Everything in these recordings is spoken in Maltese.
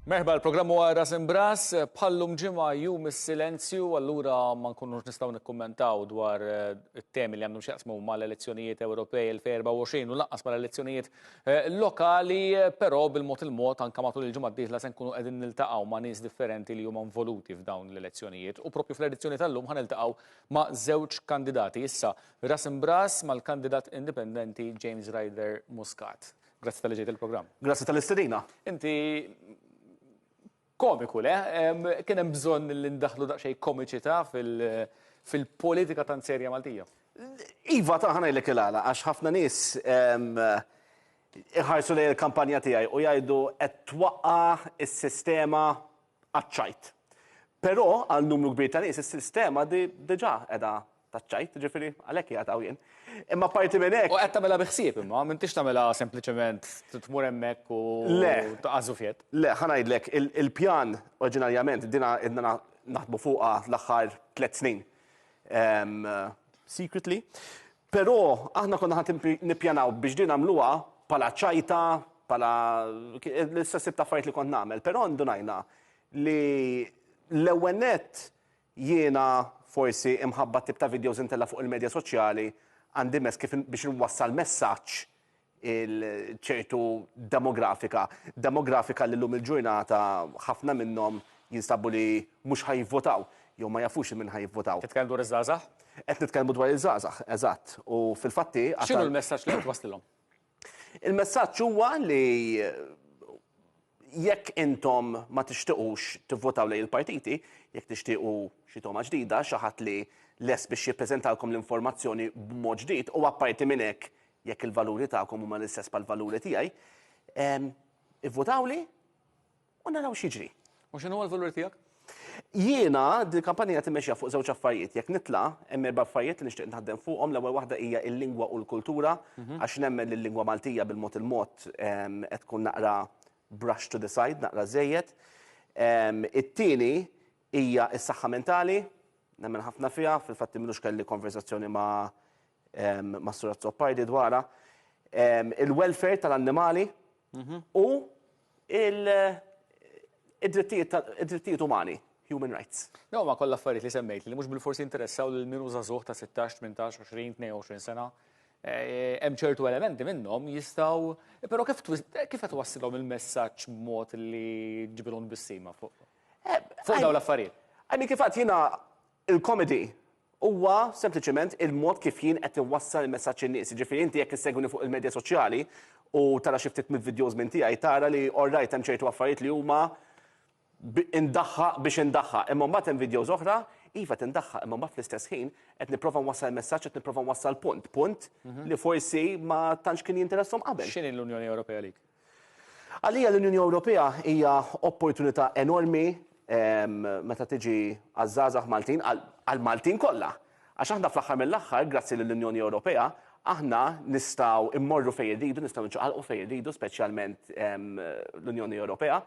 Merħba, l-programm huwa Ras Imbras, bħallum ġimgħa jum is-silenzju, allura ma nkunux nistgħu nikkummentaw dwar it-temi li għandhom x'jaqsmu mal-elezzjonijiet Ewropej 2024 u lanqas mal-elezzjonijiet lokali, però bil-mod il-mod anke matul il-ġimgħa d-dieħla se nkunu qegħdin niltaqgħu ma' nies differenti li huma involuti f'dawn l-elezzjonijiet u proprju fl-edizzjoni tal-lum ħaniltaqgħu ma' żewġ kandidati. Issa Ras Imbras mal-kandidat indipendenti James Ryder Muscat. Grazzi tal-li ġejt il-programm. Grazzi tal-istedina. Inti komiku, le? Kien hemm bżonn li ndaħlu daqsxejn komiċità fil-politika tant serja Maltija. Iva ta' ħanajlek il-għala, għax ħafna nies iħarsu lejn il-kampanja tiegħi u jgħidu qed twaqqa' is-sistema għaċ-ċajt. Però għal numru kbir ta' nies is-sistema diġà qiegħda taċ-ċajt, ġifieri għalhekk jgħataw jien. Imma parti minn hekk. U qed tagħmilha biħsieb imma m'intix tagħmilha sempliċement tmur hemmhekk u taqgħażu fjet. Le, ħanajdlek, il-pjan oriġinarjament dina naħdmu fuqha l-aħħar 3 snin. Secretly. Però aħna konna ħadd nippjanaw biex din nagħmluha bħala ċajta, bħala l-istess affarijiet li kont nagħmel, però ndunajna li l-ewwel nett jiena forsi imħabba tip ta' videos intella fuq il-medja soċjali għandi mess kif biex nwassal messaġġ il-ċertu demografika li l-lum il-ġurnata ħafna minnhom jinstabu li mhux ħajvvotaw jew ma jafux minn ħajvvotaw. Titkellmu dwar iż-żgħażagħ? Qed nitkellmu dwar iż-żgħażagħ, eżatt. U fil-fatti x'inhu l-messaġġ li qed twaslilhom? Il-messaġġ huwa li jekk intom ma tixtiequx tivvotaw lejn il-partiti, jekk tixtiequ xi toma ġdida, xi ħadd li les biex jippreżentalkom l-informazzjoni b'mod ġdid u apparti minn hekk jekk il-valuri tagħkom huma l-istess bħall-valuri tiegħi, ivvotawli u naraw x'jiġri. U x'inhu l-valuri tiegħek? Jiena dil-kampanja timmexja fuq żewġ affarijiet. Jekk nitla' hemm 4 affarijiet li nixtieq naħdem fuqhom. L-ewwel waħda hija l-lingwa u l-kultura għax nemmen li l-lingwa Maltija bil-mod il-mod qed tkun naqra brush to the side, naqra żejjed. It-tieni hija s-saħħa mentali, nemmen ħafna fiha, fil-fatt minux kelli konversazzjoni ma' Surat Zoppardi dwarha. Il-welfare tal-annimali u id-drittijiet umani, human rights. No, ma kollha affarijiet li semmejt li mhux bil-forsi interessaw lil min żagħżugħ ta' 16, 18, 20, 22 sena. Hemm ċertu elementi minnhom jistgħu, però kif qed wassilhom il-messaġġ b'mod li ġibilhom bis-sima fuq dawn l-affarijiet. Għajmi kif għad jiena il-comedy huwa sempliċement il-mod kif jien qed iwassal il-messaġġ in-nies. Ġifieri inti jekk issegwini fuq il-medja soċjali u tara xi ftit mid-videos minn tiegħi tara li orrajt hemm ċertu affarijiet li huma indaħħaq biex indaħħaq. Imma mbagħad hemm videos oħra, iva tindaħħaq imma mbagħad fl-istess ħin qed nipprova nwassal il-messaġġ qed nipprova nwassal punt li forsi ma tantx kien jinteresshom qabel. X'inhi l-Unjoni Ewropea lik? Għalija l-Unjoni Ewropea hija opportunità enormi meta tiġi għaż-żgħażagħ Maltin għall-Maltin kollha. Għax aħna fl-aħħar mill-aħħar grazzi lill-Unjoni Ewropea aħna nistgħu immorru fejn irridu, nistgħu nċaqalqu fejn irridu, speċjalment l-Unjoni Ewropea.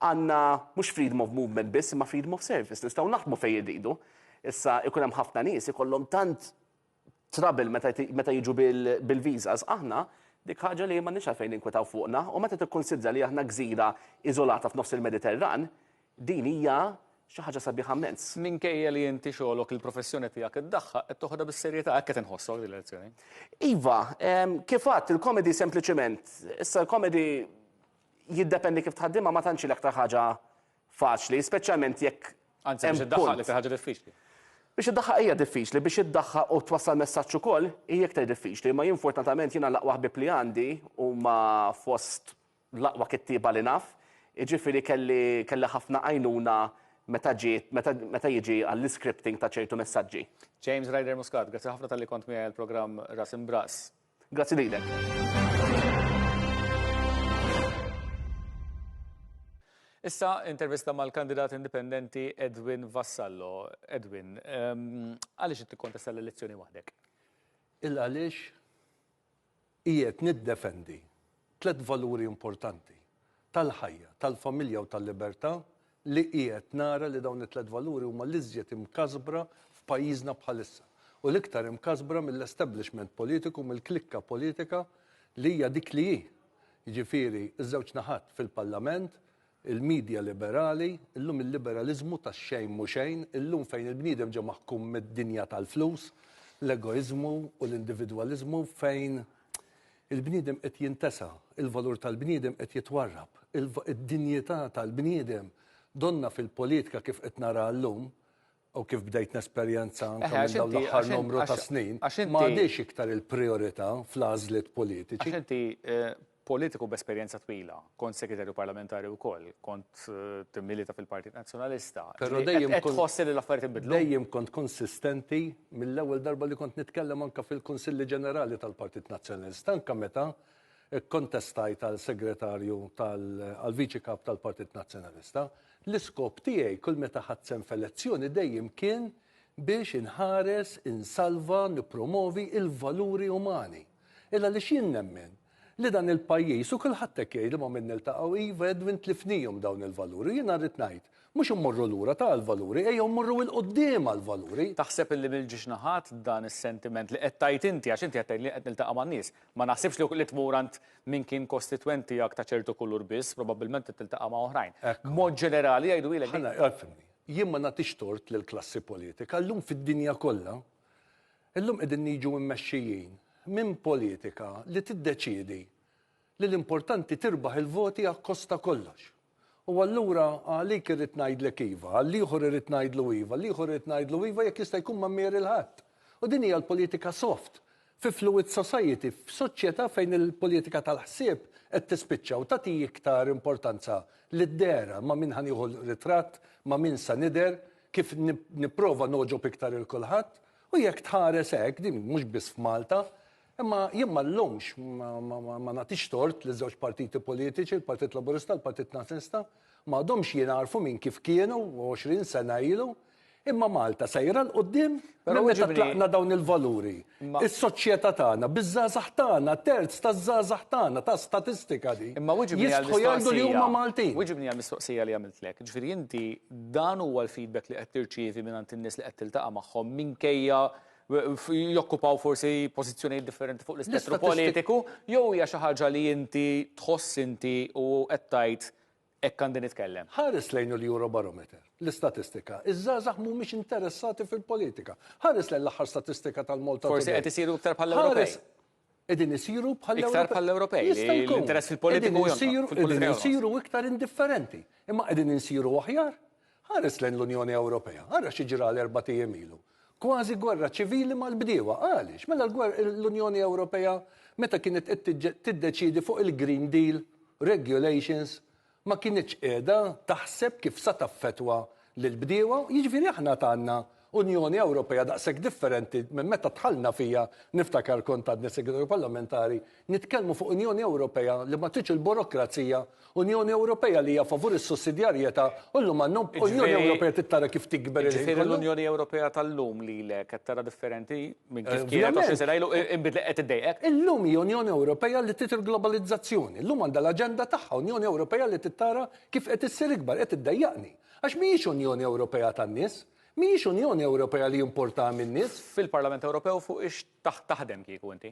Għandna mhux freedom of movement biss, imma freedom of service. Nistgħu naħdmu fejn irridu. Issa ikun hemm ħafna nies ikollhom tant trouble meta jiġu bil-visas. Aħna dik ħaġa li m'għandniex għalfejn ninkwetaw fuqna u meta tikkunsidra li aħna gżira iżolata f'nofs il-Mediterran, din hija xi ħaġa sabiħa immens. Minkejja li inti xogħolok il-professjoni tiegħek iddaħħaq qed toħodha bis-serjetà hekk qed inħossok din l-elezzjoni. Iva, kif għadt il-comedy sempliċement, issa l-comedy jiddependi kif tħaddimha ma tantx l-aktar ħaġa faċli, speċjalment jekk anzi biex iddaħħaq li fi ħaġa diffiċli. Biex iddaħħaq hija diffiċli, biex iddaħħaq u twassal messaġġ ukoll hija iktar diffiċli, ma jien fortunatament jiena l-aqwa ħbieb li għandi huma fost l-aqwa kittieba li naf, jiġifieri kelli ħafna għajnuna meta jiġi għall-scripting ta' ċertu messaġġi. James Ryder Muscat, grazzi ħafna tal-li kont miegħi l-programm Ras Imbras. Grazzi lilek. Issa intervista mal-kandidat indipendenti Edwin Vassallo. Edwin, għaliex qed tikkontesta l-elezzjoni waħdek? Għaliex qiegħed niddefendi 3 valuri importanti tal-ħajja, tal-familja u tal-libertà li qiegħed nara li dawn it-3 valuri huma l-iżjed imkasbra f'pajjiżna bħalissa. U l-iktar imkasbra mill-establishment politiku, mill-klikka politika li hija dik li hi. Jiġifieri iż-żewġ naħat fil-Parlament, il-medja liberali, illum il-liberalizmu tax-xejn mhu xejn, illum fejn il-bniedem ġew maħkum mid-dinja tal-flus, l-egoizmu u l-individwalizmu fejn il-bniedem qed jintesa, il-valur tal-bniedem qed jitwarrab, id-dinjità tal-bniedem donna fil-politika kif qed nara llum u kif bdejt nesperjenza anke minn dawn l-aħħar numru ta' snin, ma għadix iktar il-priorità fl-għażliet politiċi. Għax inti politiku b'esperjenza twila, kont segretarju parlamentari wkoll, kont timmilita fil-Partit Nazzjonalista. Però dejjem qed tħossi li l-affarijiet inbidlu. Dejjem kont konsistenti mill-ewwel darba li kont nitkellem anke fil-Kunsilli Ġenerali tal-Partit Nazzjonalista, anke meta kontestajt tal-segretarju tal-viċi kap tal-Partit Nazzjonalista. L-iskop tiegħi kull meta ħadsem f'elezzjoni dejjem kien biex inħares, insalva, nippromovi il-valuri umani. Illa li x'jien nemmen li dan il-pajjiż u kulħadd hekk jgħid li ma minn niltaqgħu iva Edwin tlifnihom dawn il-valuri. Jiena rrid ngħid, mhux immorru lura ta' l-valuri, ejja mmorru il qudiem għall-valuri. Taħseb illi mill-ġiex naħat dan is-sentiment li qed tgħid inti għax inti qed tgħid li qed niltaqa' man-nies. Ma naħsibx li tmur ant min kien kostitwenti jak ta' ċertu kulur biss, probabbilment tiltaqa' ma' oħrajn. Mod ġenerali jgħidu ilek. Jien ma nagħtix tort lill-klassi politika, llum fid-dinja kollha, illum qegħdin niġu mmexxijin minn politika li tiddeċiedi li l-importanti tirbaħ il-voti akkosta kollox. U allura għalik irrid ngħidlek iva, għall-ieħor irrid ngħidlu iva, għall-ieħor irrid ngħidlu iva jekk jista' jkun ma mmier il-ħadd. U din hija l-politika soft. Fi fluid society, f'soċjetà fejn il-politika tal-ħsieb qed tispiċċa u tagħti iktar importanza lid-dera ma' min ħanieħu ritratt, ma' min sa nider, kif nipprova noġob iktar il-kulħadd, u jekk tħares hekk, din mhux biss f'Malta, imma jien ma llumx ma nagħtix tort li żewġ partiti politiċi, il-Partit Laburista, il-Partit Nazzjonalista, m'għadhomx jingħarfu minn kif kienu 20 sena ilu, imma Malta sejra l-qudiem meta tlaqna dawn il-valuri. Is-soċjetà tagħna, biż-żgħażagħ tagħna, terz taż-żgħażagħ tagħna ta' statistika di. Imma jistgħu jgħidu li huma Maltin. Wiġibni għall-mistoqsija li għamiltlek. Ġifieri inti dan huwa l-feedback li qed tirċievi minn in-nies li qed tiltaqa' magħhom minkejja jokkupaw forsi pożizzjonijiet differenti fuq l-ispettru politiku, jew hija xi ħaġa li inti tħoss inti u qed tgħid hekk għandi nitkellem. Ħares lejn l-Eurobarometer, l-istatistika. Iż-żgħażagħ mhumiex interessati fil-politika. Ħares lejn l-aħħar statistika tal-Malta. Forsi qed isiru iktar bħall-Ewropej. Qegħdin isiru bħall-Ewropej. Iktar bħall-Ewropej. L-interess fil-politiku qegħdin isiru iktar indifferenti. Imma qegħdin isiru aħjar. Ħares lejn l-Unjoni Ewropea. Ara xi ġira l-erba' tiem ilu. Kważi gwerra ċivili mal-bdiewa. Għaliex? Mela l-Unjoni Ewropea meta kienet qed tiddeċiedi fuq il-Green Deal, regulations, ma kienitx qiegħda taħseb kif sa taffetwa lill-bdiewa, jiġifieri aħna għandna Unjoni Ewropea daqshekk differenti minn meta tħallna fija niftakar kont għadni segretarju parlamentari, nitkellmu fuq Unjoni Ewropea li ma tiġi l-burokrazija, Unjoni Ewropea li hija favur is-sussidjarjetà, u llum għandhom Unjoni Ewropea tittara kif tikber Ġifieri l-Unjoni Ewropea tal-lum lilek qed tara differenti minn kif kienet 20 sena ilu inbidlet qed iddejqek. Illum hija Unjoni Ewropea li titir globalizzazzjoni. Illum għandha l-aġenda tagħha Unjoni Ewropea li tittara kif qed issir ikbar qed iddejjaqni. Għax mhijiex Unjoni Ewropea tan-nies. Mhijiex Unjoni Ewropea li importa min-nies. Fil-Parlament Ewropew fuq ix taħdem kieku inti?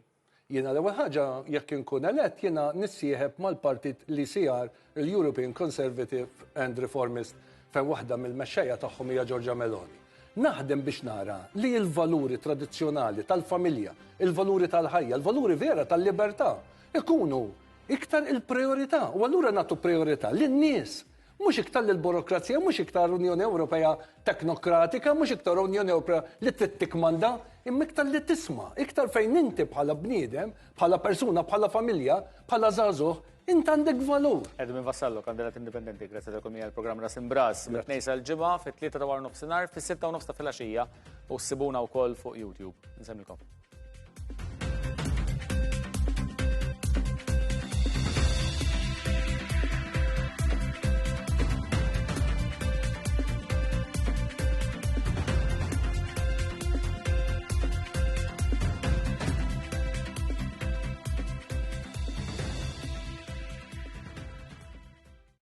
Jiena l-ewwel ħaġa jekk inkun elett jiena nissieħeb mal-partit l-ECR, il-European Conservative and Reformist, fejn waħda mill-mexxejja tagħhom hija Giorgia Meloni. Naħdem biex nara li l-valuri tradizzjonali tal-familja, il-valuri tal-ħajja, il-valuri vera tal-libertà ikunu iktar il-priorità. U allura nagħtu priorità lin-nies. Mhux iktar l-burokrazija, mhux iktar Unjoni Ewropea teknokratika, mhux iktar Unjoni Ewropea li trid tikmanda, imma iktar li tisma', iktar fejn inti bħala bniedem, bħala persuna, bħala familja, bħala żagħżugħ, inti għandek valur. Edwin Vassallo, kandidat indipendenti, grazzi tal-komija l-programm Ras Imbras, mit-tnejn sal-ġimgħa, fit-3 ta' war nofsinhar, fis-6 u nofs ta' filgħaxija u ssibuna wkoll fuq YouTube. Nsemmilkom.